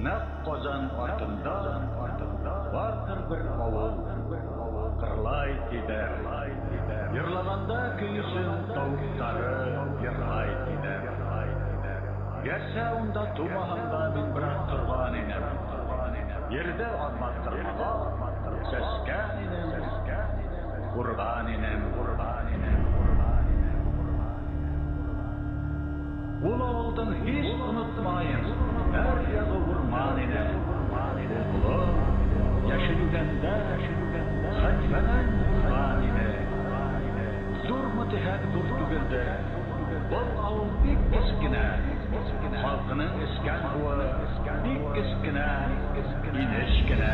Nak Kozan артында vardır bir avul, kırlay gider. Yırlaganda köysün tavuktары yırlay gider. Gerçi onda tumahanda min bir turban inem. Yerde atmattırmağa, sesken inem, kurban inem. Ulu oldun hiç unutmayın, her yazı vurman inem. Ulu, yaşılganda, saçlanan kurban inem. Durmadı her durtugilde, bol avul dik eskine, halkının esken huva, dik eskine, ineşkine.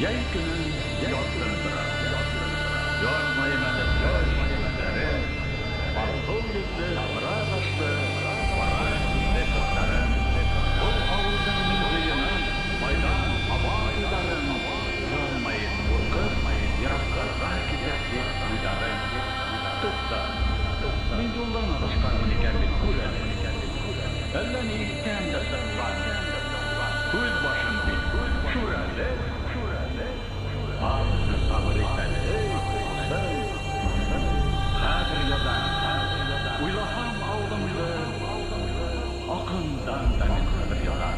Yay günün yollarına, yormayın gözleri, balkon yüzlü, avra başlı, vara yüzlü kızların, bu havuzun müziğinin, maydan hava uydarın, yormayın, korkmayın, yaraklardan giderdi uydarın. Tutsa, min yoldan alışkan unikerlik kureli, elden ihtem de sıklan, kuz başın bil, şureli, ağzı sabır etmeli, kadir yazan, uylaham aldımlı, akından da min sabır yazan.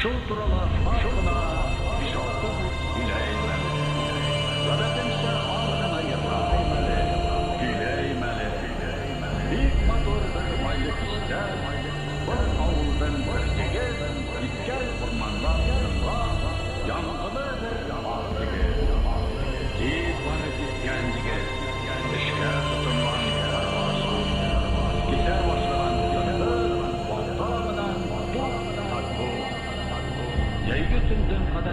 Şu turalar farkına bir şartı hileymeli. Gabetimse ağzına yıraymalı, hileymeli. Bir motor bir maylık ister, bir avuldan bir tigir, gitkel ormanlar yanında, yangılı bir ağzıgı. Git bana gitken tigir, işe tutunman karvası, gite başlayan yönü, baltağından tut takbu. Yaygı tündün kadar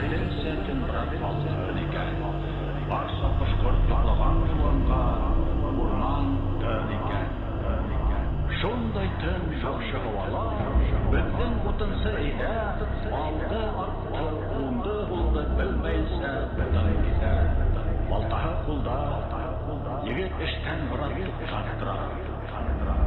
Бөтен шакшы һавалар, бөтен утынсы әйдә, алды, артты, уңды, булды, белмәйсә, дайса. Балтаһы кулда, егет эштән бераз туктап тора.